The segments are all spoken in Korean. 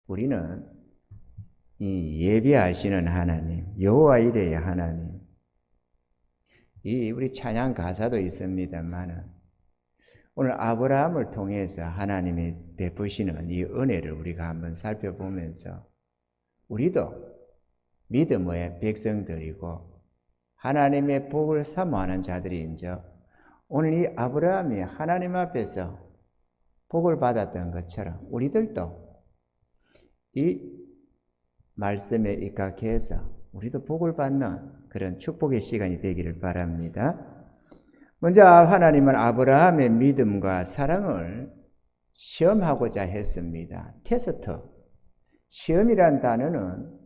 우리는 이 예비하시는 하나님, 여호와 이레의 하나님, 이 우리 찬양 가사도 있습니다만은 오늘 아브라함을 통해서 하나님이 베푸시는 이 은혜를 우리가 한번 살펴보면서 우리도 믿음의 백성들이고 하나님의 복을 사모하는 자들인즉 오늘 이 아브라함이 하나님 앞에서 복을 받았던 것처럼 우리들도 이 말씀에 입각해서 우리도 복을 받는 그런 축복의 시간이 되기를 바랍니다. 먼저 하나님은 아브라함의 믿음과 사랑을 시험하고자 했습니다. 테스트. 시험이란 단어는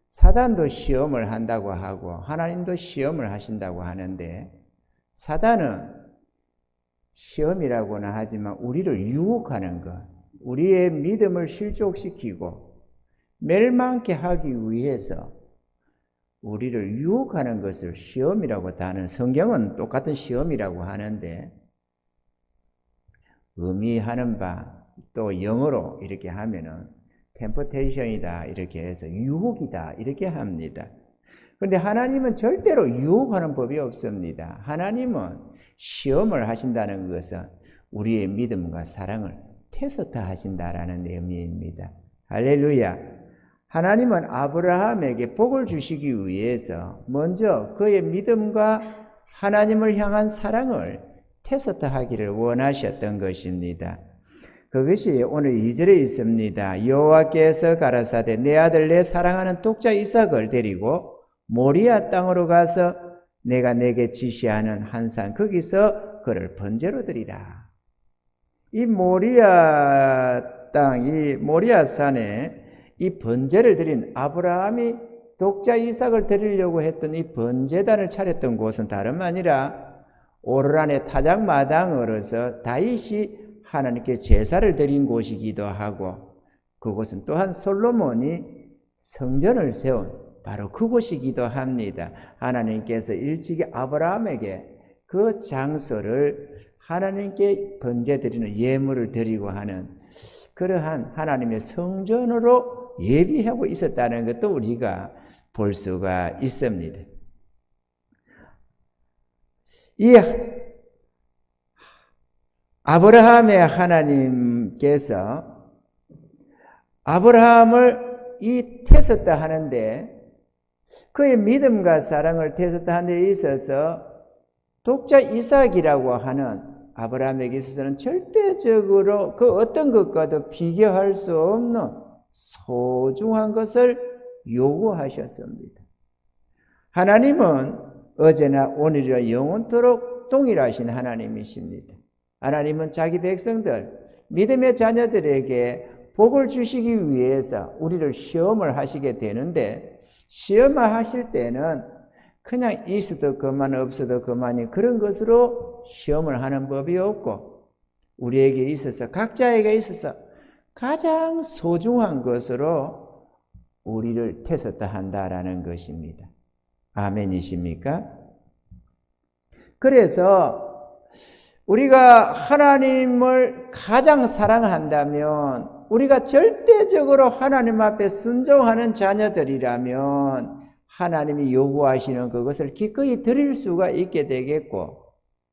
사단도 시험을 한다고 하고 하나님도 시험을 하신다고 하는데 사단은 시험이라고는 하지만 우리를 유혹하는 것, 우리의 믿음을 실족시키고 멸망케 하기 위해서 우리를 유혹하는 것을 시험이라고 다는 성경은 똑같은 시험이라고 하는데 의미하는 바 또 영어로 이렇게 하면은 템포테이션이다 이렇게 해서 유혹이다 이렇게 합니다. 그런데 하나님은 절대로 유혹하는 법이 없습니다. 하나님은 시험을 하신다는 것은 우리의 믿음과 사랑을 테스트 하신다라는 의미입니다. 할렐루야. 하나님은 아브라함에게 복을 주시기 위해서 먼저 그의 믿음과 하나님을 향한 사랑을 테스트하기를 원하셨던 것입니다. 그것이 오늘 2절에 있습니다. 여호와께서 가라사대 내 아들 내 사랑하는 독자 이삭을 데리고 모리아 땅으로 가서 내가 내게 지시하는 한 산 거기서 그를 번제로 드리라. 이 모리아 땅, 이 모리아 산에 이 번제를 드린 아브라함이 독자 이삭을 드리려고 했던 이 번제단을 차렸던 곳은 다름 아니라 오르란의 타작마당으로서 다윗이 하나님께 제사를 드린 곳이기도 하고 그곳은 또한 솔로몬이 성전을 세운 바로 그곳이기도 합니다. 하나님께서 일찍이 아브라함에게 그 장소를 하나님께 번제 드리는 예물을 드리고 하는 그러한 하나님의 성전으로 예비하고 있었다는 것도 우리가 볼 수가 있습니다. 이 아브라함의 하나님께서 아브라함을 이 테스트 하는데 그의 믿음과 사랑을 테스트 하는 데 있어서 독자 이삭이라고 하는 아브라함에게 있어서는 절대적으로 그 어떤 것과도 비교할 수 없는 소중한 것을 요구하셨습니다. 하나님은 어제나 오늘이나 영원토록 동일하신 하나님이십니다. 하나님은 자기 백성들, 믿음의 자녀들에게 복을 주시기 위해서 우리를 시험을 하시게 되는데 시험을 하실 때는 그냥 있어도 그만 없어도 그만이 그런 것으로 시험을 하는 법이 없고 우리에게 있어서 각자에게 있어서 가장 소중한 것으로 우리를 테스트한다라는 것입니다. 아멘이십니까? 그래서 우리가 하나님을 가장 사랑한다면 우리가 절대적으로 하나님 앞에 순종하는 자녀들이라면 하나님이 요구하시는 그것을 기꺼이 드릴 수가 있게 되겠고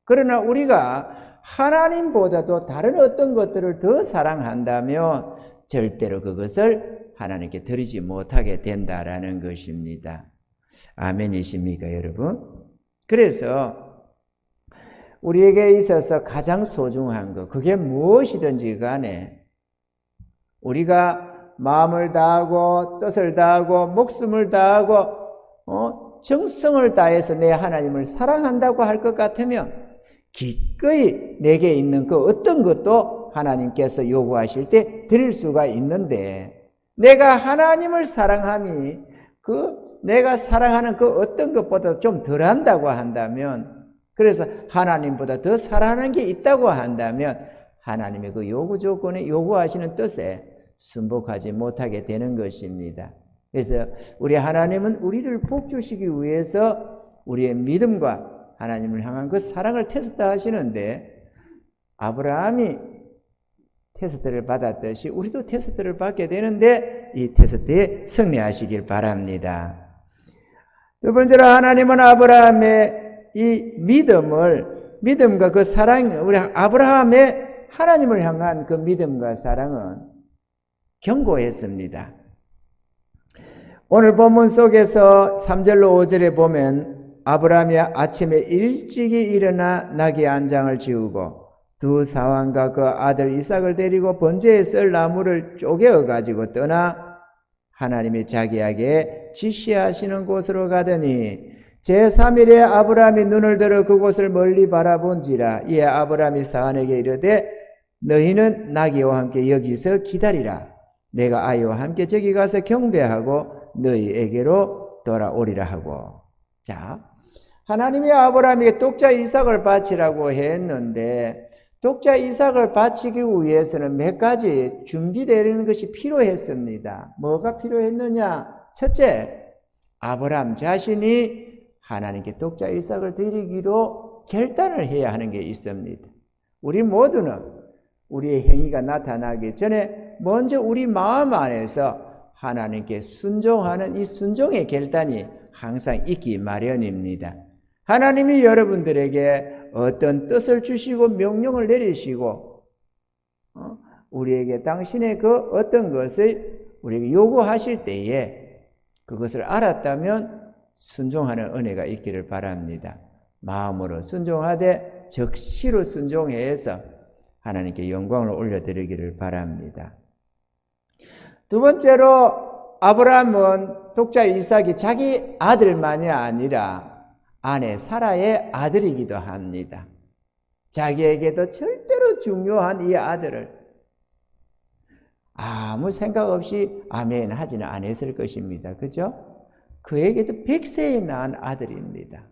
그러나 우리가 하나님보다도 다른 어떤 것들을 더 사랑한다면 절대로 그것을 하나님께 드리지 못하게 된다라는 것입니다. 아멘이십니까 여러분? 그래서 우리에게 있어서 가장 소중한 것 그게 무엇이든지 간에 우리가 마음을 다하고 뜻을 다하고 목숨을 다하고 정성을 다해서 내 하나님을 사랑한다고 할 것 같으면 기꺼이 내게 있는 그 어떤 것도 하나님께서 요구하실 때 드릴 수가 있는데 내가 하나님을 사랑함이 내가 사랑하는 그 어떤 것보다 좀 덜한다고 한다면 그래서 하나님보다 더 사랑하는 게 있다고 한다면 하나님의 그 요구 조건에 요구하시는 뜻에 순복하지 못하게 되는 것입니다. 그래서 우리 하나님은 우리를 복 주시기 위해서 우리의 믿음과 하나님을 향한 그 사랑을 테스트 하시는데 아브라함이 테스트를 받았듯이 우리도 테스트를 받게 되는데 이 테스트에 승리하시길 바랍니다. 두 번째로 하나님은 아브라함의 이 믿음과 그 사랑, 우리 아브라함의 하나님을 향한 그 믿음과 사랑은 견고했습니다. 오늘 본문 속에서 3절로 5절에 보면 아브라함이 아침에 일찍이 일어나 나귀 한 장을 지우고 두 사환과 그 아들 이삭을 데리고 번제에 쓸 나무를 쪼개어 가지고 떠나 하나님이 자기에게 지시하시는 곳으로 가더니 제3일에 아브라함이 눈을 들어 그곳을 멀리 바라본지라. 이에 아브라함이 사환에게 이르되 너희는 나귀와 함께 여기서 기다리라. 내가 아이와 함께 저기 가서 경배하고 너희에게로 돌아오리라 하고. 자, 하나님이 아브라함에게 독자 이삭을 바치라고 했는데 독자 이삭을 바치기 위해서는 몇 가지 준비되는 것이 필요했습니다. 뭐가 필요했느냐? 첫째, 아브라함 자신이 하나님께 독자 이삭을 드리기로 결단을 해야 하는 게 있습니다. 우리 모두는 우리의 행위가 나타나기 전에 먼저 우리 마음 안에서 하나님께 순종하는 이 순종의 결단이 항상 있기 마련입니다. 하나님이 여러분들에게 어떤 뜻을 주시고 명령을 내리시고 우리에게 당신의 그 어떤 것을 우리에게 요구하실 때에 그것을 알았다면 순종하는 은혜가 있기를 바랍니다. 마음으로 순종하되 적시로 순종해서 하나님께 영광을 올려드리기를 바랍니다. 두 번째로 아브라함은 독자 이삭이 자기 아들만이 아니라 아내 사라의 아들이기도 합니다. 자기에게도 절대로 중요한 이 아들을 아무 생각 없이 아멘 하지는 않았을 것입니다. 그죠? 그에게도 100세에 낳은 아들입니다.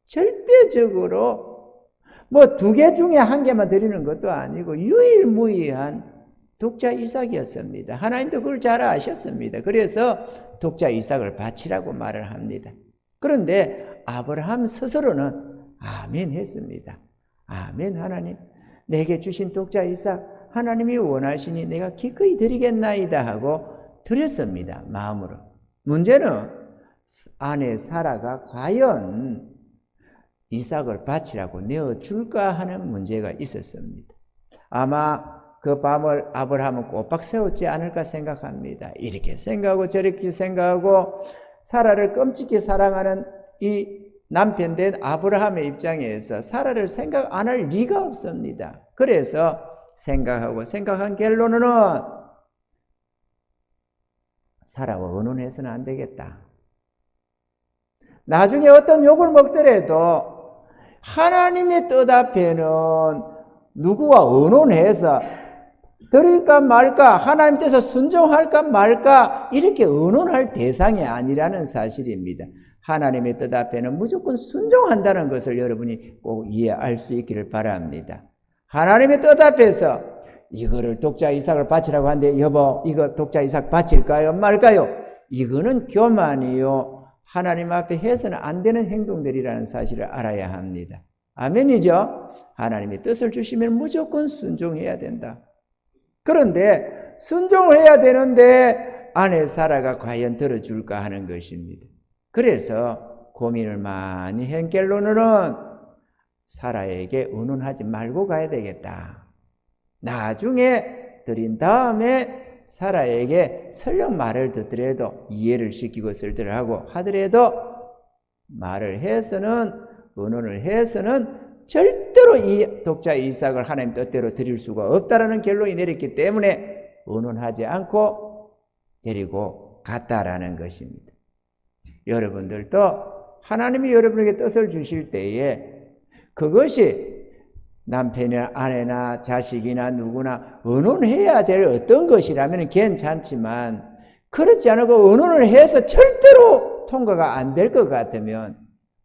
절대적으로 뭐 2개 중에 1개만 드리는 것도 아니고 유일무이한 독자 이삭이었습니다. 하나님도 그걸 잘 아셨습니다. 그래서 독자 이삭을 바치라고 말을 합니다. 그런데 아브라함 스스로는 아멘 했습니다. 아멘 하나님, 내게 주신 독자 이삭 하나님이 원하시니 내가 기꺼이 드리겠나이다 하고 드렸습니다. 마음으로. 문제는 아내 사라가 과연 이삭을 바치라고 내어줄까 하는 문제가 있었습니다. 아마 그 밤을 아브라함은 꼬박 세웠지 않을까 생각합니다. 이렇게 생각하고 저렇게 생각하고 사라를 끔찍히 사랑하는 이 남편된 아브라함의 입장에서 사라를 생각 안 할 리가 없습니다. 그래서 생각한 결론은 사라와 의논해서는 안 되겠다. 나중에 어떤 욕을 먹더라도 하나님의 뜻 앞에는 누구와 의논해서 드릴까 말까, 하나님 뜻에 순종할까 말까 이렇게 의논할 대상이 아니라는 사실입니다. 하나님의 뜻 앞에는 무조건 순종한다는 것을 여러분이 꼭 이해할 수 있기를 바랍니다. 하나님의 뜻 앞에서 이거를 독자 이삭을 바치라고 하는데 여보 이거 독자 이삭 바칠까요 말까요? 이거는 교만이요. 하나님 앞에 해서는 안 되는 행동들이라는 사실을 알아야 합니다. 아멘이죠? 하나님의 뜻을 주시면 무조건 순종해야 된다. 그런데 순종을 해야 되는데 아내 사라가 과연 들어줄까 하는 것입니다. 그래서 고민을 많이 한 결론으로는 사라에게 의논하지 말고 가야 되겠다. 나중에 드린 다음에 사라에게 설령 말을 듣더라도 이해를 시키고 설득하고 하더라도 말을 해서는 의논을 해서는 절대로 이 독자 이삭을 하나님 뜻대로 드릴 수가 없다라는 결론이 내렸기 때문에 의논하지 않고 데리고 갔다라는 것입니다. 여러분들도 하나님이 여러분에게 뜻을 주실 때에 그것이 남편이나 아내나 자식이나 누구나 의논해야 될 어떤 것이라면 괜찮지만 그렇지 않고 의논을 해서 절대로 통과가 안 될 것 같으면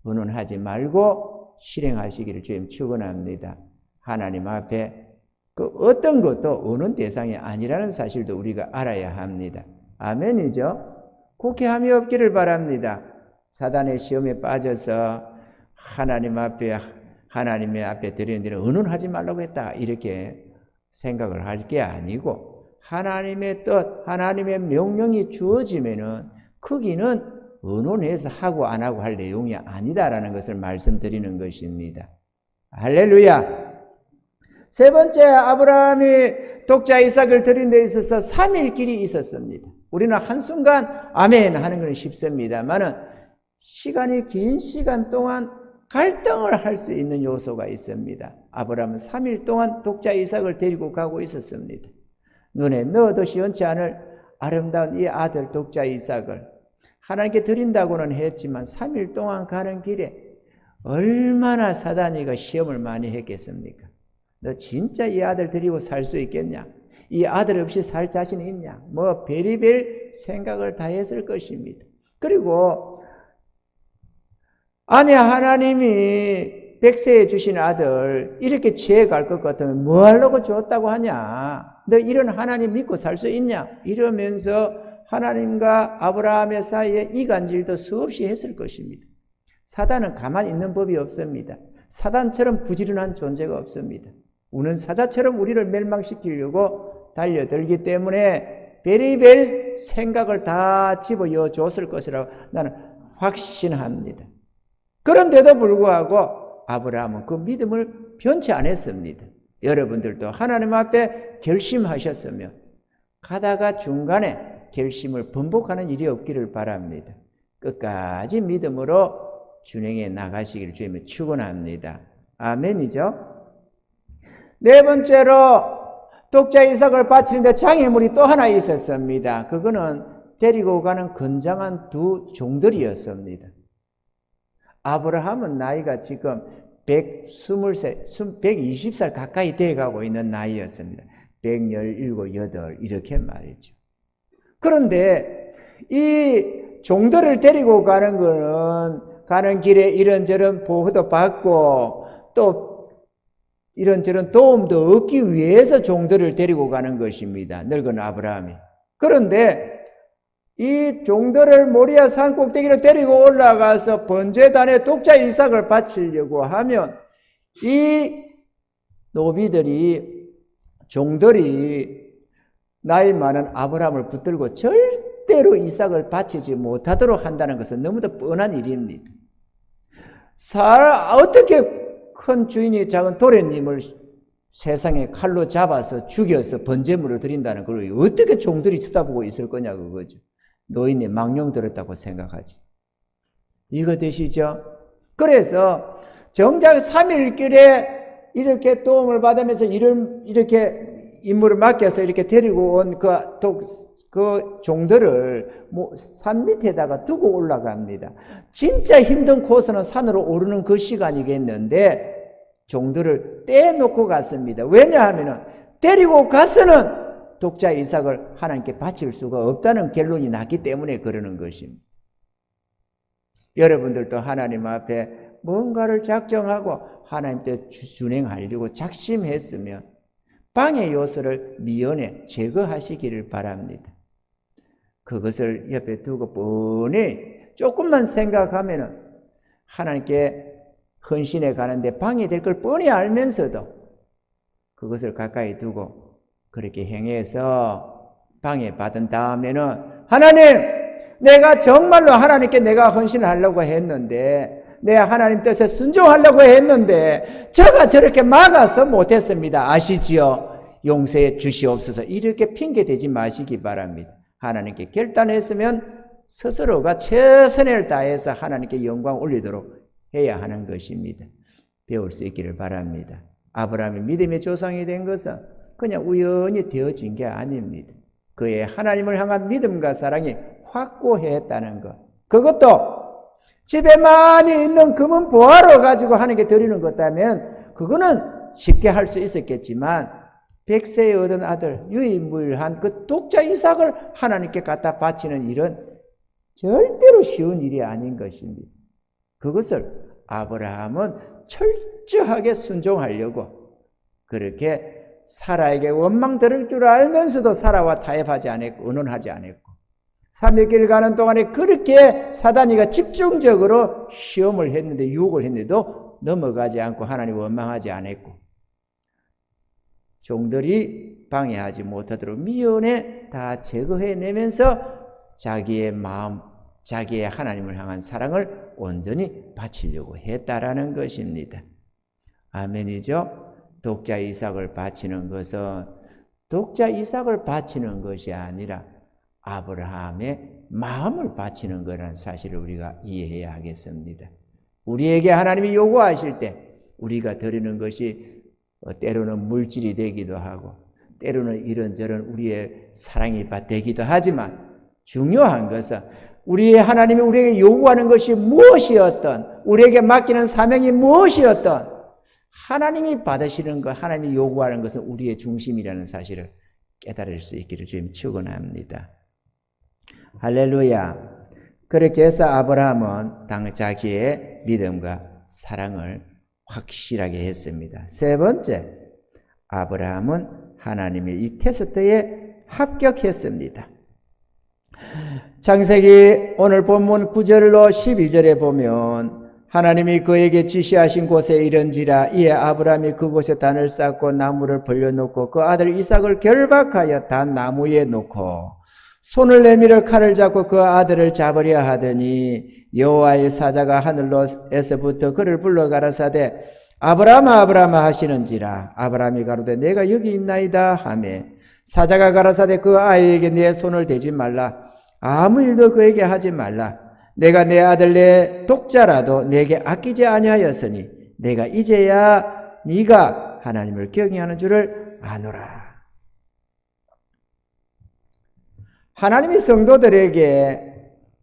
의논하지 말고 실행하시기를 주님 축원합니다. 하나님 앞에 그 어떤 것도 의논 대상이 아니라는 사실도 우리가 알아야 합니다. 아멘이죠? 곡해함이 없기를 바랍니다. 사단의 시험에 빠져서 하나님의 앞에 드리는 데는 의논하지 말라고 했다 이렇게 생각을 할 게 아니고 하나님의 뜻, 하나님의 명령이 주어지면은 거기는 의논해서 하고 안 하고 할 내용이 아니다라는 것을 말씀드리는 것입니다. 할렐루야. 세 번째, 아브라함이 독자 이삭을 드린 데 있어서 3일 길이 있었습니다. 우리는 한순간 아멘 하는 건 쉽습니다만은 시간이 긴 시간 동안 갈등을 할 수 있는 요소가 있습니다. 아브라함은 3일 동안 독자 이삭을 데리고 가고 있었습니다. 눈에 넣어도 시원치 않을 아름다운 이 아들 독자 이삭을 하나님께 드린다고는 했지만 3일 동안 가는 길에 얼마나 사단이가 시험을 많이 했겠습니까? 너 진짜 이 아들 데리고 살 수 있겠냐? 이 아들 없이 살 자신이 있냐? 뭐 별의별 생각을 다 했을 것입니다. 그리고 아니 하나님이 백세에 주신 아들 이렇게 지혜갈 것 같으면 뭐 하려고 줬다고 하냐? 너 이런 하나님 믿고 살 수 있냐? 이러면서 하나님과 아브라함의 사이에 이간질도 수없이 했을 것입니다. 사단은 가만히 있는 법이 없습니다. 사단처럼 부지런한 존재가 없습니다. 우는 사자처럼 우리를 멸망시키려고 달려들기 때문에 별의별 생각을 다 집어넣어 줬을 것이라고 나는 확신합니다. 그런데도 불구하고 아브라함은 그 믿음을 변치 않았습니다. 여러분들도 하나님 앞에 결심하셨으면 가다가 중간에 결심을 번복하는 일이 없기를 바랍니다. 끝까지 믿음으로 준행해 나가시기를 주님을 축원합니다. 아멘이죠. 네 번째로 독자 이삭을 바치는데 장애물이 또 하나 있었습니다. 그거는 데리고 가는 건장한 두 종들이었습니다. 아브라함은 나이가 지금 120살 가까이 돼가고 있는 나이였습니다. 117, 8 이렇게 말이죠. 그런데 이 종들을 데리고 가는 거는 가는 길에 이런저런 보호도 받고 또 이런저런 도움도 얻기 위해서 종들을 데리고 가는 것입니다. 늙은 아브라함이. 그런데 이 종들을 모리아 산 꼭대기로 데리고 올라가서 번제단에 독자 이삭을 바치려고 하면 이 노비들이 종들이 나이 많은 아브라함을 붙들고 절대로 이삭을 바치지 못하도록 한다는 것은 너무도 뻔한 일입니다. 어떻게 큰 주인이 작은 도련님을 세상에 칼로 잡아서 죽여서 번제물을 드린다는 걸 어떻게 종들이 쳐다보고 있을 거냐 그거죠. 노인이 망령 들었다고 생각하지. 이거 되시죠? 그래서 정작 3일길에 이렇게 도움을 받으면서 이렇게 임무를 맡겨서 이렇게 데리고 온 그 종들을 산 밑에다가 두고 올라갑니다. 진짜 힘든 코스는 산으로 오르는 그 시간이겠는데 종들을 떼놓고 갔습니다. 왜냐하면 데리고 가서는 독자 이삭을 하나님께 바칠 수가 없다는 결론이 났기 때문에 그러는 것입니다. 여러분들도 하나님 앞에 뭔가를 작정하고 하나님 때 준행하려고 작심했으면 방해 요소를 미연에 제거하시기를 바랍니다. 그것을 옆에 두고 뻔히 조금만 생각하면은 하나님께 헌신해 가는데 방해될 걸 뻔히 알면서도 그것을 가까이 두고 그렇게 행해서 방해받은 다음에는 하나님, 내가 정말로 하나님께 내가 헌신을 하려고 했는데 내가 하나님 뜻에 순종하려고 했는데 저가 저렇게 막아서 못했습니다. 아시지요? 용서해 주시옵소서. 이렇게 핑계대지 마시기 바랍니다. 하나님께 결단했으면 스스로가 최선을 다해서 하나님께 영광 올리도록 해야 하는 것입니다. 배울 수 있기를 바랍니다. 아브라함이 믿음의 조상이 된 것은 그냥 우연히 되어진 게 아닙니다. 그의 하나님을 향한 믿음과 사랑이 확고했다는 것. 그것도 집에 많이 있는 금은 보화로 가지고 하나님께 드리는 것다면 그거는 쉽게 할 수 있었겠지만 100세에 얻은 아들 유일무이한 그 독자 이삭을 하나님께 갖다 바치는 일은 절대로 쉬운 일이 아닌 것입니다. 그것을 아브라함은 철저하게 순종하려고 그렇게 사라에게 원망 들을 줄 알면서도 사라와 타협하지 않았고 의논하지 않았고 300일 가는 동안에 그렇게 사단이가 집중적으로 시험을 했는데 유혹을 했는데도 넘어가지 않고 하나님 원망하지 않았고 종들이 방해하지 못하도록 미연에 다 제거해내면서 자기의 마음, 자기의 하나님을 향한 사랑을 온전히 바치려고 했다라는 것입니다. 아멘이죠? 독자 이삭을 바치는 것은 독자 이삭을 바치는 것이 아니라 아브라함의 마음을 바치는 거라는 사실을 우리가 이해해야 하겠습니다. 우리에게 하나님이 요구하실 때 우리가 드리는 것이 때로는 물질이 되기도 하고 때로는 이런저런 우리의 사랑이 되기도 하지만 중요한 것은 우리의 하나님이 우리에게 요구하는 것이 무엇이었던 우리에게 맡기는 사명이 무엇이었던 하나님이 받으시는 것, 하나님이 요구하는 것은 우리의 중심이라는 사실을 깨달을 수 있기를 주님 축원합니다. 할렐루야. 그렇게 해서 아브라함은 자기의 믿음과 사랑을 확실하게 했습니다. 세 번째, 아브라함은 하나님의 이 테스트에 합격했습니다. 창세기 오늘 본문 9절로 12절에 보면 하나님이 그에게 지시하신 곳에 이른지라 이에 아브라함이 그곳에 단을 쌓고 나무를 벌려놓고 그 아들 이삭을 결박하여 단 나무에 놓고 손을 내밀어 칼을 잡고 그 아들을 잡으려 하더니 여호와의 사자가 하늘로에서부터 그를 불러 가라사대 아브라함아 아브라함아 하시는지라 아브라함이 가로되 내가 여기 있나이다 하매 사자가 가라사대 그 아이에게 내 손을 대지 말라 아무 일도 그에게 하지 말라 내가 내 아들 내 독자라도 내게 아끼지 아니하였으니 내가 이제야 네가 하나님을 경외하는 줄을 아노라. 하나님이 성도들에게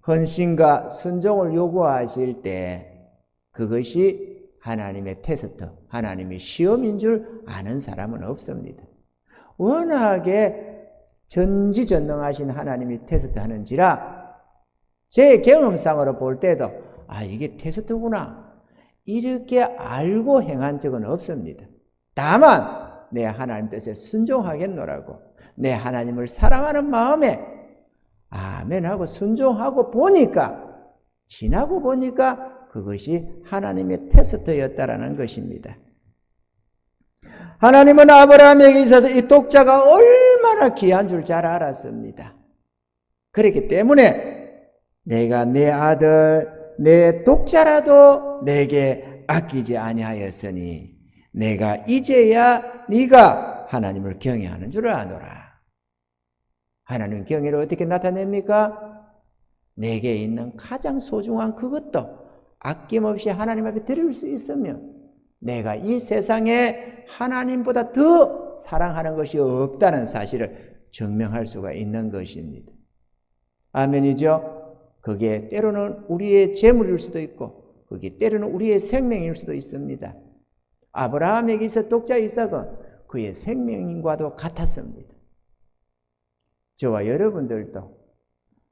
헌신과 순종을 요구하실 때 그것이 하나님의 테스트, 하나님의 시험인 줄 아는 사람은 없습니다. 워낙에 전지전능하신 하나님이 테스트하는지라 제 경험상으로 볼 때도 이게 테스트구나 이렇게 알고 행한 적은 없습니다. 다만 내 하나님 뜻에 순종하겠노라고 내 하나님을 사랑하는 마음에 아멘하고 순종하고 보니까 지나고 보니까 그것이 하나님의 테스트였다라는 것입니다. 하나님은 아브라함에게 있어서 이 독자가 얼마나 귀한 줄 잘 알았습니다. 그렇기 때문에 내가 내 아들 내 독자라도 내게 아끼지 아니하였으니 내가 이제야 네가 하나님을 경외하는 줄을 아노라. 하나님 경외를 어떻게 나타냅니까? 내게 있는 가장 소중한 그것도 아낌없이 하나님 앞에 드릴 수 있으면 내가 이 세상에 하나님보다 더 사랑하는 것이 없다는 사실을 증명할 수가 있는 것입니다. 아멘이죠? 그게 때로는 우리의 재물일 수도 있고 그게 때로는 우리의 생명일 수도 있습니다. 아브라함에게 있어 독자 이삭은 그의 생명과도 같았습니다. 저와 여러분들도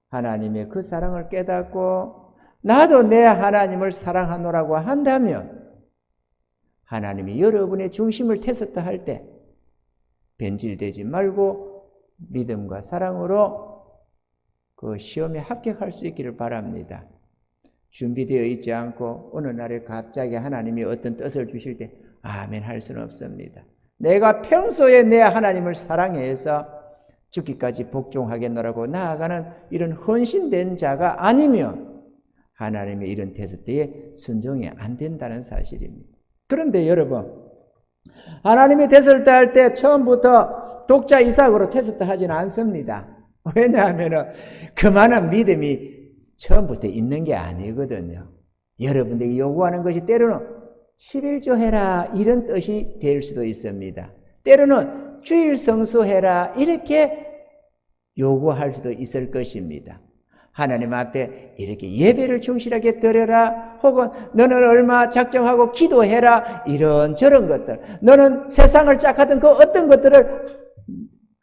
하나님의 그 사랑을 깨닫고 나도 내 하나님을 사랑하노라고 한다면 하나님이 여러분의 중심을 테스트할 때 변질되지 말고 믿음과 사랑으로 그 시험에 합격할 수 있기를 바랍니다. 준비되어 있지 않고 어느 날에 갑자기 하나님이 어떤 뜻을 주실 때 아멘 할 수는 없습니다. 내가 평소에 내 하나님을 사랑해서 죽기까지 복종하겠노라고 나아가는 이런 헌신된 자가 아니면 하나님의 이런 테스트에 순종이 안 된다는 사실입니다. 그런데 여러분, 하나님이 테스트할 때 처음부터 독자 이삭으로 테스트하지는 않습니다. 왜냐하면 그만한 믿음이 처음부터 있는 게 아니거든요. 여러분들이 요구하는 것이 때로는 11조 해라 이런 뜻이 될 수도 있습니다. 때로는 주일 성수해라 이렇게 요구할 수도 있을 것입니다. 하나님 앞에 이렇게 예배를 충실하게 드려라 혹은 너는 얼마 작정하고 기도해라 이런저런 것들 너는 세상을 짝하던 그 어떤 것들을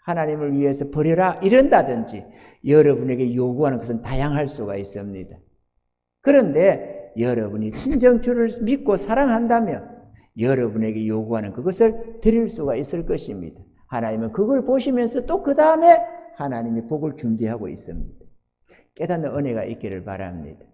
하나님을 위해서 버려라 이런다든지 여러분에게 요구하는 것은 다양할 수가 있습니다. 그런데 여러분이 진정 주를 믿고 사랑한다면 여러분에게 요구하는 그것을 드릴 수가 있을 것입니다. 하나님은 그걸 보시면서 또 그 다음에 하나님이 복을 준비하고 있습니다. 깨닫는 은혜가 있기를 바랍니다.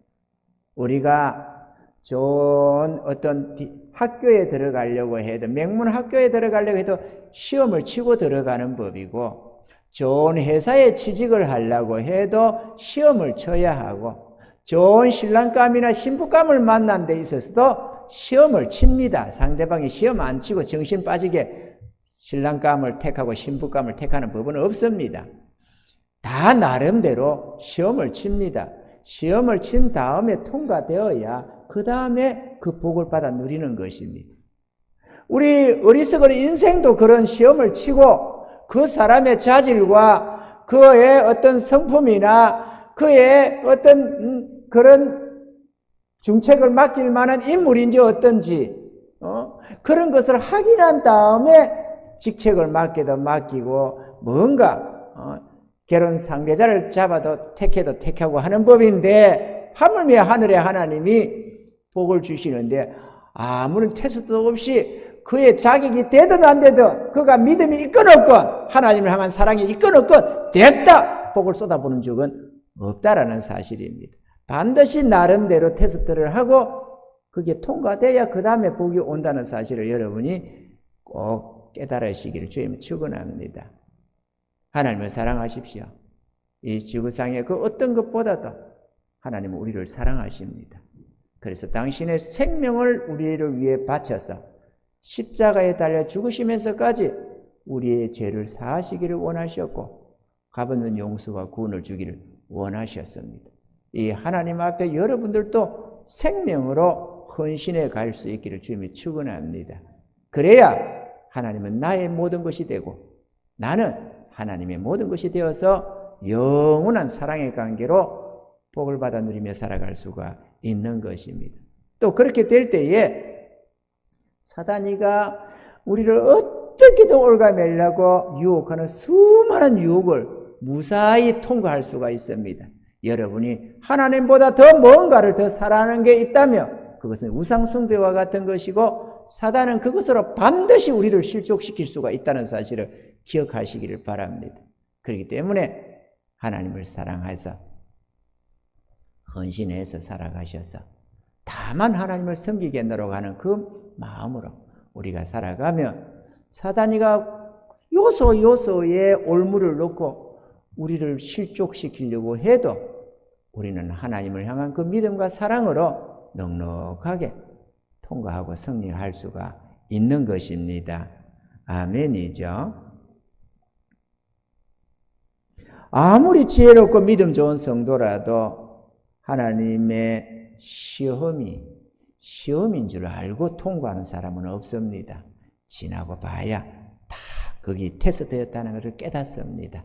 우리가 좋은 어떤 학교에 들어가려고 해도, 명문 학교에 들어가려고 해도 시험을 치고 들어가는 법이고, 좋은 회사에 취직을 하려고 해도 시험을 쳐야 하고, 좋은 신랑감이나 신부감을 만난 데 있어서도 시험을 칩니다. 상대방이 시험 안 치고 정신 빠지게 신랑감을 택하고 신부감을 택하는 법은 없습니다. 다 나름대로 시험을 칩니다. 시험을 친 다음에 통과되어야 그 다음에 그 복을 받아 누리는 것입니다. 우리 어리석은 인생도 그런 시험을 치고 그 사람의 자질과 그의 어떤 성품이나 그의 어떤 그런 중책을 맡길 만한 인물인지 어떤지 그런 것을 확인한 다음에 직책을 맡기도 맡기고 뭔가 결혼 상대자를 잡아도 택해도 택하고 하는 법인데, 하물며 하늘의 하나님이 복을 주시는데 아무런 테스트도 없이 그의 자격이 되든 안 되든 그가 믿음이 있건 없건 하나님을 향한 사랑이 있건 없건 됐다 복을 쏟아부는 적은 없다라는 사실입니다. 반드시 나름대로 테스트를 하고 그게 통과돼야 그 다음에 복이 온다는 사실을 여러분이 꼭 깨달으시기를 주님 축원합니다. 하나님을 사랑하십시오. 이 지구상의 그 어떤 것보다도 하나님은 우리를 사랑하십니다. 그래서 당신의 생명을 우리를 위해 바쳐서 십자가에 달려 죽으시면서까지 우리의 죄를 사하시기를 원하셨고 값없는 용서와 구원을 주기를 원하셨습니다. 이 하나님 앞에 여러분들도 생명으로 헌신해 갈 수 있기를 주님이 축원합니다. 그래야 하나님은 나의 모든 것이 되고 나는 하나님의 모든 것이 되어서 영원한 사랑의 관계로 복을 받아 누리며 살아갈 수가 있는 것입니다. 또 그렇게 될 때에 사단이가 우리를 어떻게든 올가매려고 유혹하는 수많은 유혹을 무사히 통과할 수가 있습니다. 여러분이 하나님보다 더 뭔가를 더 사랑하는 게 있다면 그것은 우상숭배와 같은 것이고 사단은 그것으로 반드시 우리를 실족시킬 수가 있다는 사실을 기억하시기를 바랍니다. 그렇기 때문에 하나님을 사랑해서 헌신해서 살아가셔서 다만 하나님을 섬기게 노력하는 그 마음으로 우리가 살아가면 사단이가 요소요소에 올무를 넣고 우리를 실족시키려고 해도 우리는 하나님을 향한 그 믿음과 사랑으로 넉넉하게 통과하고 승리할 수가 있는 것입니다. 아멘이죠. 아무리 지혜롭고 믿음 좋은 성도라도 하나님의 시험인 줄 알고 통과하는 사람은 없습니다. 지나고 봐야 다 거기 테스트였다는 것을 깨닫습니다.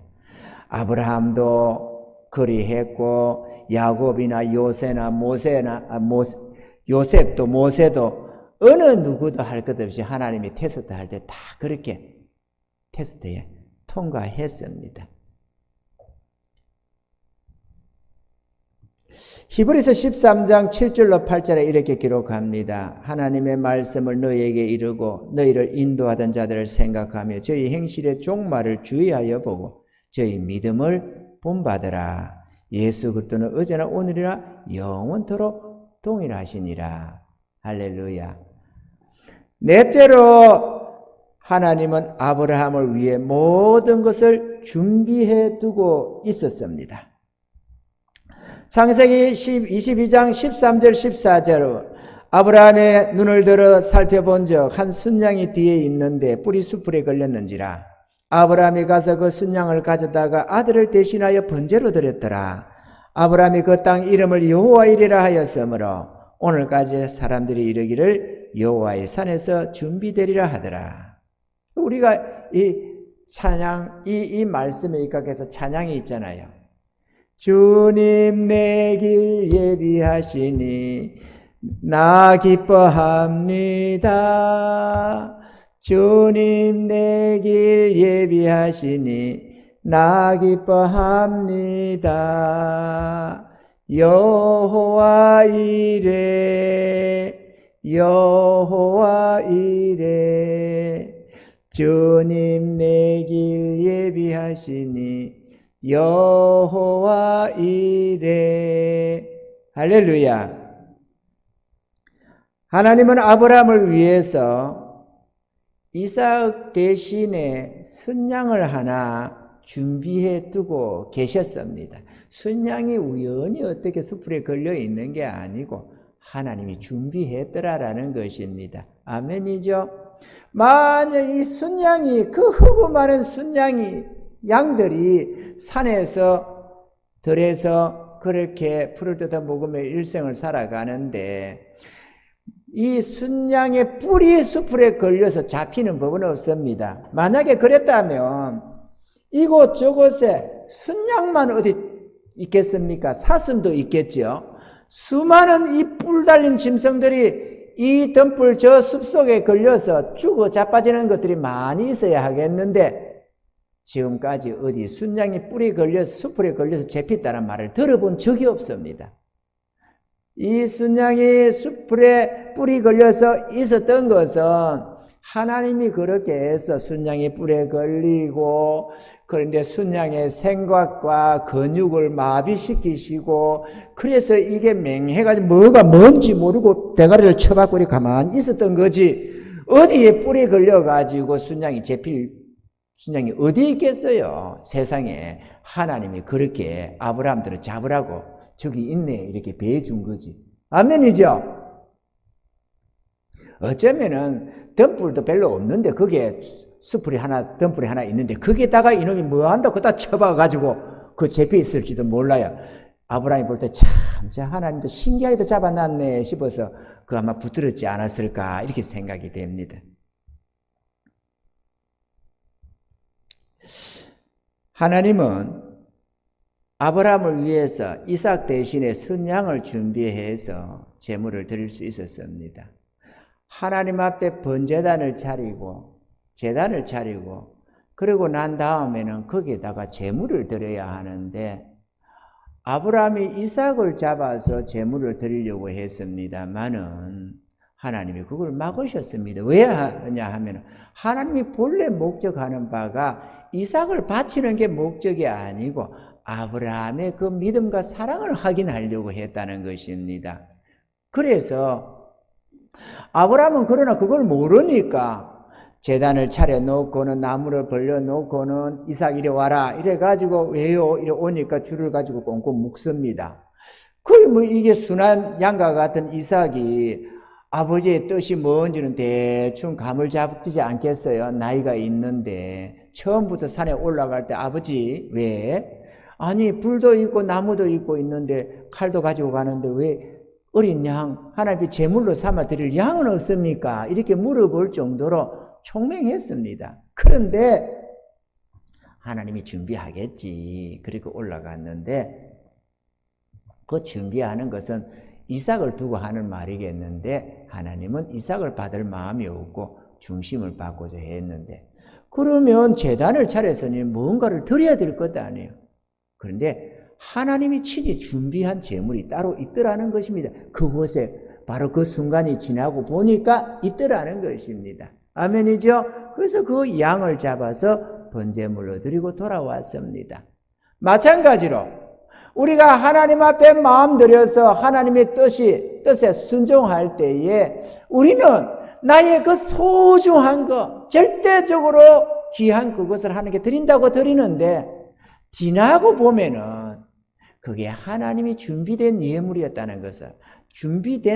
아브라함도 그리했고 야곱이나 요셉도 모세도 어느 누구도 할 것 없이 하나님이 테스트할 때 다 그렇게 테스트에 통과했습니다. 히브리서 13장 7절로 8절에 이렇게 기록합니다. 하나님의 말씀을 너희에게 이르고 너희를 인도하던 자들을 생각하며 저희 행실의 종말을 주의하여 보고 저희 믿음을 본받으라. 예수 그리스도는 어제나 오늘이나 영원토록 동일하시니라. 할렐루야. 넷째로 하나님은 아브라함을 위해 모든 것을 준비해 두고 있었습니다. 창세기 22장 13절 14절 아브라함의 눈을 들어 살펴본 적 한 순양이 뒤에 있는데 뿔이 수풀에 걸렸는지라. 아브라함이 가서 그 순양을 가져다가 아들을 대신하여 번제로 드렸더라. 아브라함이 그 땅 이름을 여호와이리라 하였으므로 오늘까지 사람들이 이르기를 여호와의 산에서 준비되리라 하더라. 우리가 이 찬양, 이 말씀에 입각해서 찬양이 있잖아요. 주님 내 길 예비하시니 나 기뻐합니다. 주님 내 길 예비하시니 나 기뻐합니다. 여호와 이레 여호와 이레 주님 내 길 예비하시니 여호와 이레. 할렐루야. 하나님은 아브라함을 위해서 이삭 대신에 순양을 하나 준비해 두고 계셨습니다. 순양이 우연히 어떻게 숯불에 걸려 있는 게 아니고 하나님이 준비했더라라는 것입니다. 아멘이죠? 만약 이 순양이, 그 흙고 많은 순양이, 양들이 산에서 들에서 그렇게 풀을 뜯어 먹으며 일생을 살아가는데 이 순양의 뿔이 숯불에 걸려서 잡히는 법은 없습니다. 만약에 그랬다면 이곳저곳에 순양만 어디 있겠습니까? 사슴도 있겠죠. 수많은 이 뿔 달린 짐승들이 이 덤불 저 숲속에 걸려서 죽어 자빠지는 것들이 많이 있어야 하겠는데 지금까지 어디 순양이 뿔이 걸려서 숯불에 걸려서 잡혔다는 말을 들어본 적이 없습니다. 이 순양이 숯불에 뿔이 걸려서 있었던 것은 하나님이 그렇게 해서 순양이 뿔에 걸리고 그런데 순양의 생각과 근육을 마비시키시고 그래서 이게 맹해가지고 뭐가 뭔지 모르고 대가리를 쳐박고 가만히 있었던 거지 어디에 뿔이 걸려가지고 순양이 잡힐 순양이 어디에 있겠어요? 세상에 하나님이 그렇게 아브라함들을 잡으라고 저기 있네 이렇게 배해준 거지. 아멘이죠? 어쩌면은 덤불도 별로 없는데 거기에 덤불이 하나 있는데 거기에다가 이놈이 뭐 한다고 그다 쳐박아가지고 그 잡혀 있을지도 몰라요. 아브라함이 볼 때 참 저 하나님도 신기하게도 잡아놨네 싶어서 그 아마 붙들었지 않았을까 이렇게 생각이 됩니다. 하나님은 아브라함을 위해서 이삭 대신에 순양을 준비해서 제물을 드릴 수 있었습니다. 하나님 앞에 번제단을 차리고 제단을 차리고 그러고 난 다음에는 거기에다가 제물을 드려야 하는데 아브라함이 이삭을 잡아서 제물을 드리려고 했습니다마는 하나님이 그걸 막으셨습니다. 왜 하냐 하면 하나님이 본래 목적하는 바가 이삭을 바치는 게 목적이 아니고 아브라함의 그 믿음과 사랑을 확인하려고 했다는 것입니다. 그래서 아브라함은 그러나 그걸 모르니까 제단을 차려놓고는 나무를 벌려놓고는 이삭 이리 와라 이래가지고 왜요? 이래 오니까 줄을 가지고 꽁꽁 묶습니다. 뭐 이게 순한 양과 같은 이삭이 아버지의 뜻이 뭔지는 대충 감을 잡지 않겠어요? 나이가 있는데 처음부터 산에 올라갈 때 아버지 왜? 아니 불도 있고 나무도 있고 있는데 칼도 가지고 가는데 왜 어린 양 하나님이 제물로 삼아 드릴 양은 없습니까? 이렇게 물어볼 정도로 총명했습니다. 그런데 하나님이 준비하겠지 그리고 올라갔는데 그 준비하는 것은 이삭을 두고 하는 말이겠는데 하나님은 이삭을 받을 마음이 없고 중심을 받고자 했는데 그러면 제단을 차렸으니 뭔가를 드려야 될 것 아니에요. 그런데 하나님이 친히 준비한 제물이 따로 있더라는 것입니다. 그곳에 바로 그 순간이 지나고 보니까 있더라는 것입니다. 아멘이죠? 그래서 그 양을 잡아서 번제물로 드리고 돌아왔습니다. 마찬가지로 우리가 하나님 앞에 마음 들여서 하나님의 뜻에 순종할 때에 우리는 나의 그 소중한 것, 절대적으로 귀한 그것을 하나님께 드린다고 드리는데 지나고 보면은 그게 하나님이 준비된 예물이었다는 것을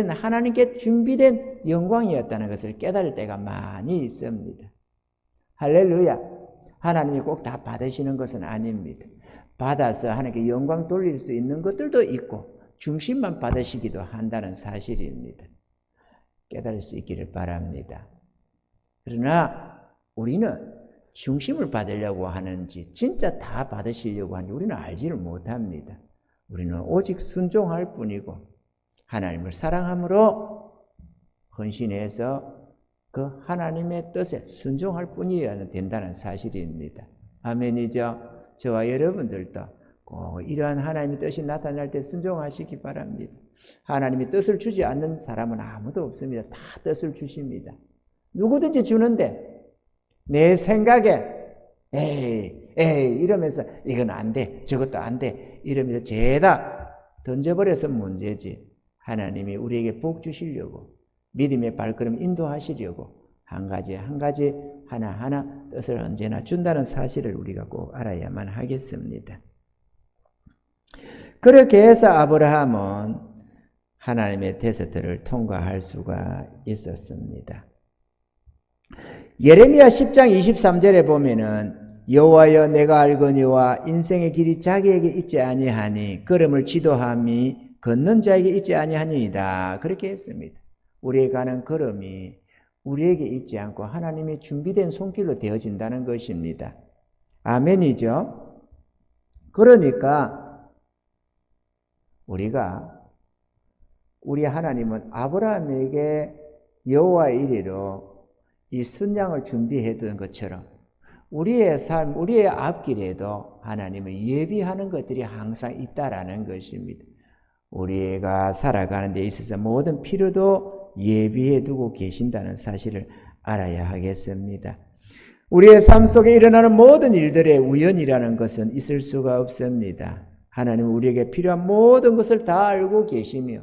하나님께 준비된 영광이었다는 것을 깨달을 때가 많이 있습니다. 할렐루야. 하나님이 꼭 다 받으시는 것은 아닙니다. 받아서 하나님께 영광 돌릴 수 있는 것들도 있고 중심만 받으시기도 한다는 사실입니다. 깨달을 수 있기를 바랍니다. 그러나 우리는 중심을 받으려고 하는지 진짜 다 받으시려고 하는지 우리는 알지를 못합니다. 우리는 오직 순종할 뿐이고 하나님을 사랑함으로 헌신해서 그 하나님의 뜻에 순종할 뿐이어야 된다는 사실입니다. 아멘이죠? 저와 여러분들도 꼭 이러한 하나님의 뜻이 나타날 때 순종하시기 바랍니다. 하나님이 뜻을 주지 않는 사람은 아무도 없습니다. 다 뜻을 주십니다. 누구든지 주는데 내 생각에 에이 이러면서 이건 안 돼 저것도 안 돼 이러면서 죄다 던져버려서 문제지 하나님이 우리에게 복 주시려고 믿음의 발걸음 인도하시려고 한 가지 한 가지 하나하나 뜻을 언제나 준다는 사실을 우리가 꼭 알아야만 하겠습니다. 그렇게 해서 아브라함은 하나님의 테스트를 통과할 수가 있었습니다. 예레미야 10장 23절에 보면은 여호와여 내가 알거니와 인생의 길이 자기에게 있지 아니하니 걸음을 지도함이 걷는 자에게 있지 아니하니이다. 그렇게 했습니다. 우리의 가는 걸음이 우리에게 있지 않고 하나님이 준비된 손길로 되어진다는 것입니다. 아멘이죠? 그러니까 우리 하나님은 아브라함에게 여호와의 이르러 이 순양을 준비해 둔 것처럼 우리의 삶, 우리의 앞길에도 하나님은 예비하는 것들이 항상 있다라는 것입니다. 우리가 살아가는 데 있어서 모든 필요도 예비해 두고 계신다는 사실을 알아야 하겠습니다. 우리의 삶 속에 일어나는 모든 일들의 우연이라는 것은 있을 수가 없습니다. 하나님은 우리에게 필요한 모든 것을 다 알고 계시며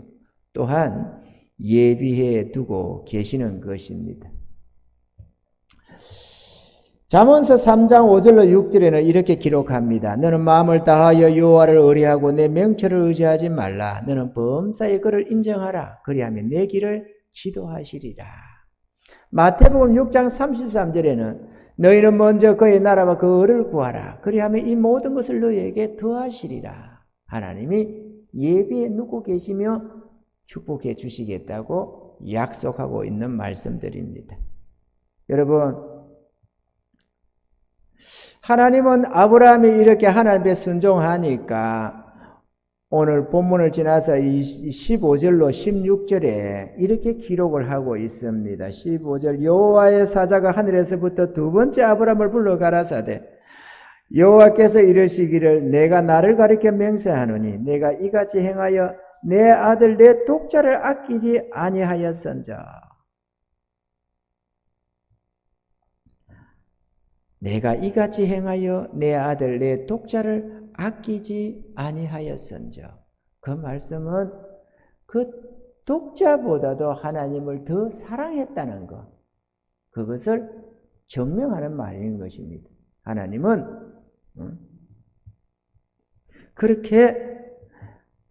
또한 예비해 두고 계시는 것입니다. 잠언서 3장 5절로 6절에는 이렇게 기록합니다. 너는 마음을 다하여 여호와를 의뢰하고 내 명철을 의지하지 말라. 너는 범사에 그를 인정하라. 그리하면 내 길을 지도하시리라. 마태복음 6장 33절에는 너희는 먼저 그의 나라와 그 의를 구하라. 그리하면 이 모든 것을 너희에게 더하시리라. 하나님이 예비해 놓고 계시며 축복해 주시겠다고 약속하고 있는 말씀들입니다. 여러분, 하나님은 아브라함이 이렇게 하나님께 순종하니까 오늘 본문을 지나서 15절로 16절에 이렇게 기록을 하고 있습니다. 15절 여호와의 사자가 하늘에서부터 두 번째 아브라함을 불러 가라사대 여호와께서 이르시기를 내가 나를 가리켜 맹세하노니 내가 이같이 행하여 내 아들 내 독자를 아끼지 아니하였은즉 내가 이같이 행하여 내 아들 내 독자를 아끼지 아니하였은즉 그 말씀은 그 독자보다도 하나님을 더 사랑했다는 것 그것을 증명하는 말인 것입니다. 하나님은 그렇게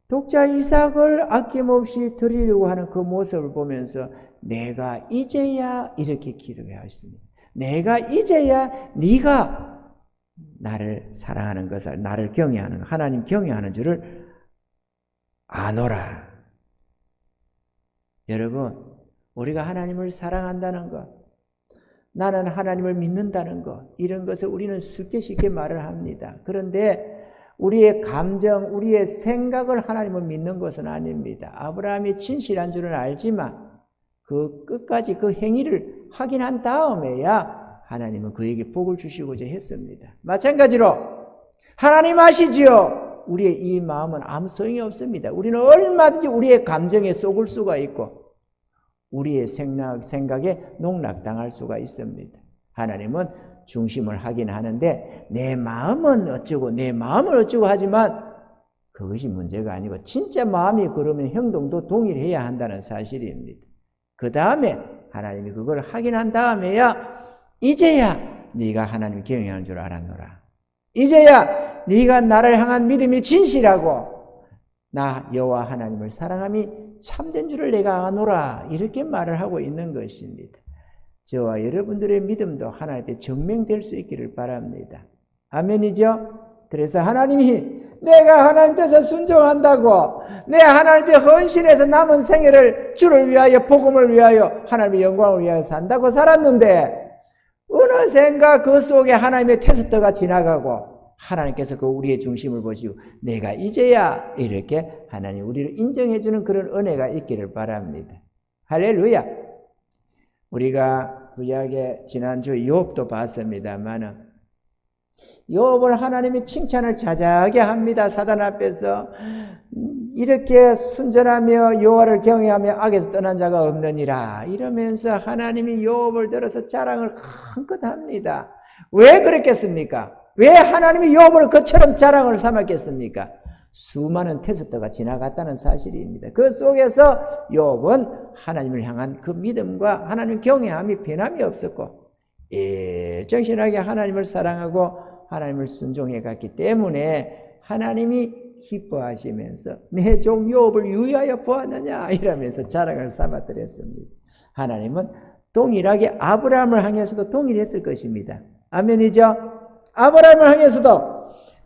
독자 이삭을 아낌없이 드리려고 하는 그 모습을 보면서 내가 이제야 이렇게 기록하였습니다. 내가 이제야 네가 나를 사랑하는 것을 나를 경외하는 하나님 경외하는 줄을 아노라. 여러분 우리가 하나님을 사랑한다는 것 나는 하나님을 믿는다는 것 이런 것을 우리는 쉽게 말을 합니다. 그런데 우리의 감정 우리의 생각을 하나님을 믿는 것은 아닙니다. 아브라함이 진실한 줄은 알지만 그 끝까지 그 행위를 확인한 다음에야 하나님은 그에게 복을 주시고자 했습니다. 마찬가지로 하나님 아시지요? 우리의 이 마음은 아무 소용이 없습니다. 우리는 얼마든지 우리의 감정에 속을 수가 있고 우리의 생각에 농락당할 수가 있습니다. 하나님은 중심을 하긴 하는데 내 마음은 어쩌고 내 마음을 어쩌고 하지만 그것이 문제가 아니고 진짜 마음이 그러면 행동도 동일해야 한다는 사실입니다. 그 다음에 하나님이 그걸 확인한 다음에야 이제야 네가 하나님 경외하는 줄 알았노라. 이제야 네가 나를 향한 믿음이 진실하고 나 여호와 하나님을 사랑함이 참된 줄을 내가 아노라. 이렇게 말을 하고 있는 것입니다. 저와 여러분들의 믿음도 하나님께 증명될 수 있기를 바랍니다. 아멘이죠? 그래서 하나님이 내가 하나님 뜻에 순종한다고 내 하나님께 헌신해서 남은 생애를 주를 위하여 복음을 위하여 하나님의 영광을 위하여 산다고 살았는데 어느샌가 그 속에 하나님의 테스트가 지나가고 하나님께서 그 우리의 중심을 보시고 내가 이제야 이렇게 하나님 우리를 인정해 주는 그런 은혜가 있기를 바랍니다. 할렐루야. 우리가 구약의 지난주 욥도 봤습니다만 욥을 하나님이 칭찬을 자자하게 합니다. 사단 앞에서 이렇게 순전하며 여호와를 경외하며 악에서 떠난 자가 없느니라 이러면서 하나님이 욥을 들어서 자랑을 한껏 합니다. 왜 그랬겠습니까? 왜 하나님이 욥을 그처럼 자랑을 삼았겠습니까? 수많은 테스트가 지나갔다는 사실입니다. 그 속에서 욥은 하나님을 향한 그 믿음과 하나님 경외함이 변함이 없었고 정신하게 하나님을 사랑하고 하나님을 순종해 갔기 때문에 하나님이 기뻐하시면서 내 종 욥을 유의하여 보았느냐 이러면서 자랑을 삼아드렸습니다. 하나님은 동일하게 아브라함을 향해서도 동일했을 것입니다. 아멘이죠? 아브라함을 향해서도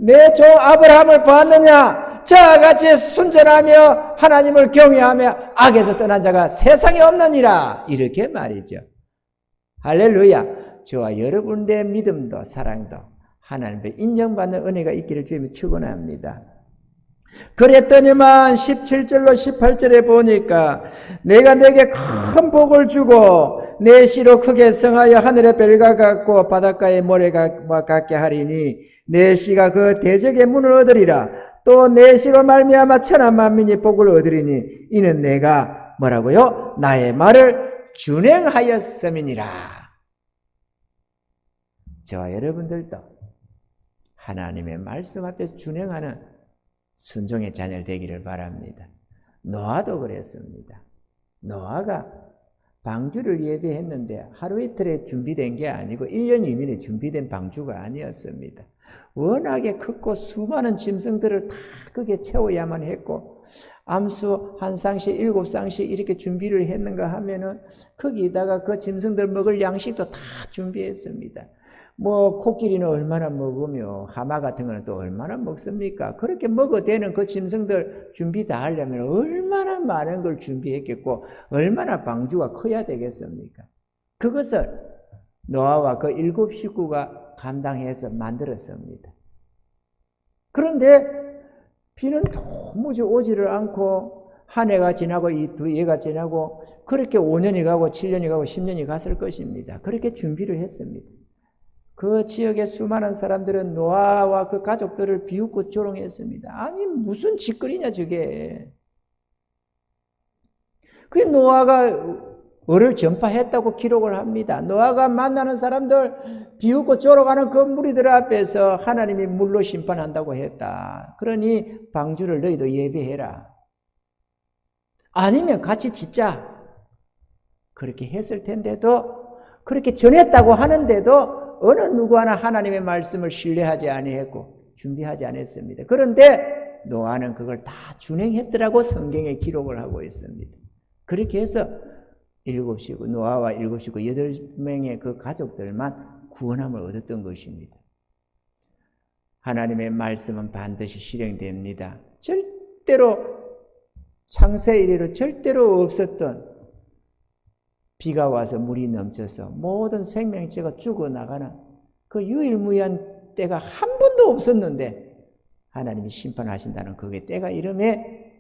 내 종 아브라함을 보았느냐? 저와 같이 순전하며 하나님을 경외하며 악에서 떠난 자가 세상에 없느니라 이렇게 말이죠. 할렐루야. 저와 여러분의 믿음도 사랑도 하나님의 인정받는 은혜가 있기를 주님이 축원합니다. 그랬더니만 17절로 18절에 보니까 내가 내게 큰 복을 주고 내 씨로 크게 성하여 하늘의 별과 같고 바닷가의 모래와 같게 하리니 내 씨가 그 대적의 문을 얻으리라. 또 내 씨로 말미암아 천하 만민이 복을 얻으리니 이는 내가 뭐라고요? 나의 말을 준행하였음이니라. 저와 여러분들도 하나님의 말씀 앞에서 준행하는 순종의 자녀 되기를 바랍니다. 노아도 그랬습니다. 노아가 방주를 예비했는데 하루 이틀에 준비된 게 아니고 1년 2년에 준비된 방주가 아니었습니다. 워낙에 크고 수많은 짐승들을 다 거기에 채워야만 했고 암수 한 쌍씩 7쌍씩 이렇게 준비를 했는가 하면은 거기다가 그 짐승들 먹을 양식도 다 준비했습니다. 뭐 코끼리는 얼마나 먹으며 하마 같은 거는 또 얼마나 먹습니까? 그렇게 먹어대는 그 짐승들 준비 다 하려면 얼마나 많은 걸 준비했겠고 얼마나 방주가 커야 되겠습니까? 그것을 노아와 그 7 식구가 감당해서 만들었습니다. 그런데 비는 도무지 오지를 않고 한 해가 지나고 이 두 해가 지나고 그렇게 5년이 가고 7년이 가고 10년이 갔을 것입니다. 그렇게 준비를 했습니다. 그 지역의 수많은 사람들은 노아와 그 가족들을 비웃고 조롱했습니다. 아니 무슨 짓거리냐 저게. 그게 노아가 어를 전파했다고 기록을 합니다. 노아가 만나는 사람들 비웃고 조롱하는 그 무리들 앞에서 하나님이 물로 심판한다고 했다. 그러니 방주를 너희도 예비해라. 아니면 같이 짓자. 그렇게 했을 텐데도 그렇게 전했다고 하는데도 어느 누구 하나 하나님의 말씀을 신뢰하지 아니했고 준비하지 않았습니다. 그런데 노아는 그걸 다 준행했더라고 성경에 기록을 하고 있습니다. 그렇게 해서 7식구, 노아와 7식구 8명의 그 가족들만 구원함을 얻었던 것입니다. 하나님의 말씀은 반드시 실행됩니다. 절대로 창세 이래로 절대로 없었던 비가 와서 물이 넘쳐서 모든 생명체가 죽어나가는 그 유일무이한 때가 한 번도 없었는데 하나님이 심판하신다는 그게 때가 이름에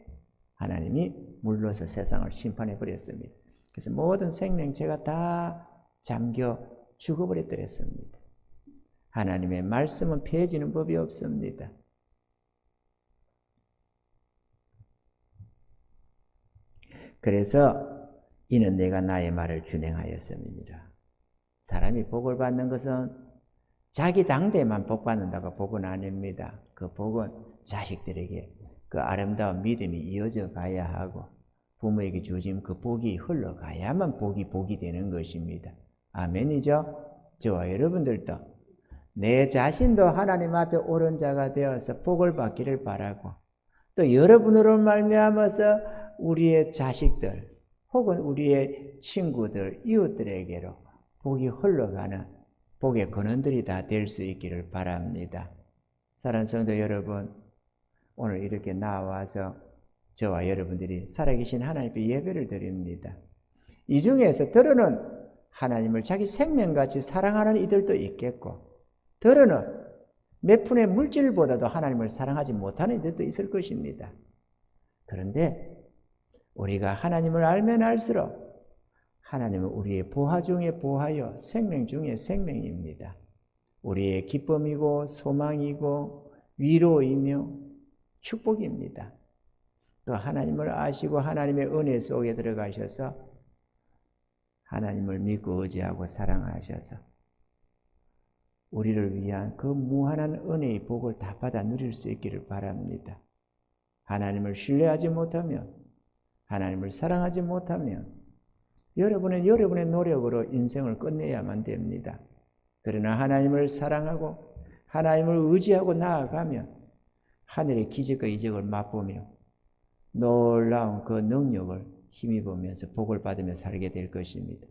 하나님이 물러서 세상을 심판해버렸습니다. 그래서 모든 생명체가 다 잠겨 죽어버렸더랬습니다. 하나님의 말씀은 폐해지는 법이 없습니다. 그래서 이는 내가 나의 말을 준행하였음이니라. 사람이 복을 받는 것은 자기 당대만 복 받는다고 복은 아닙니다. 그 복은 자식들에게 그 아름다운 믿음이 이어져 가야 하고 부모에게 주어진 그 복이 흘러가야만 복이 되는 것입니다. 아멘이죠? 저와 여러분들도 내 자신도 하나님 앞에 옳은 자가 되어서 복을 받기를 바라고 또 여러분으로 말미암아서 우리의 자식들 혹은 우리의 친구들, 이웃들에게로 복이 흘러가는 복의 근원들이 다 될 수 있기를 바랍니다. 사랑하는 성도 여러분, 오늘 이렇게 나와서 저와 여러분들이 살아계신 하나님께 예배를 드립니다. 이 중에서 더러는 하나님을 자기 생명같이 사랑하는 이들도 있겠고 더러는 몇 푼의 물질보다도 하나님을 사랑하지 못하는 이들도 있을 것입니다. 그런데 우리가 하나님을 알면 알수록 하나님은 우리의 보화 중에 보화요 생명 중에 생명입니다. 우리의 기쁨이고 소망이고 위로이며 축복입니다. 또 하나님을 아시고 하나님의 은혜 속에 들어가셔서 하나님을 믿고 의지하고 사랑하셔서 우리를 위한 그 무한한 은혜의 복을 다 받아 누릴 수 있기를 바랍니다. 하나님을 신뢰하지 못하면, 하나님을 사랑하지 못하면 여러분은 여러분의 노력으로 인생을 끝내야만 됩니다. 그러나 하나님을 사랑하고 하나님을 의지하고 나아가면 하늘의 기적과 이적을 맛보며 놀라운 그 능력을 힘입으면서 복을 받으며 살게 될 것입니다.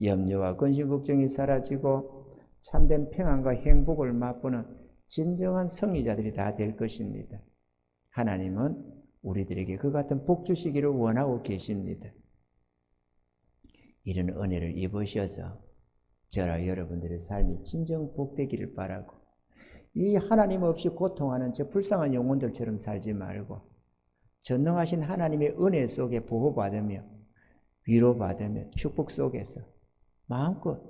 염려와 근심 걱정이 사라지고 참된 평안과 행복을 맛보는 진정한 승리자들이 다 될 것입니다. 하나님은 우리들에게 그 같은 복 주시기를 원하고 계십니다. 이런 은혜를 입으셔서 저와 여러분들의 삶이 진정 복되기를 바라고, 이 하나님 없이 고통하는 저 불쌍한 영혼들처럼 살지 말고 전능하신 하나님의 은혜 속에 보호받으며 위로받으며 축복 속에서 마음껏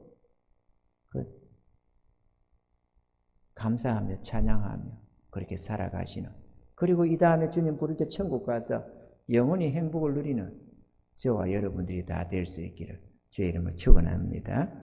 감사하며 찬양하며 그렇게 살아가시는, 그리고 이 다음에 주님 부를 때 천국 가서 영원히 행복을 누리는 저와 여러분들이 다 될 수 있기를 주의 이름으로 축원합니다.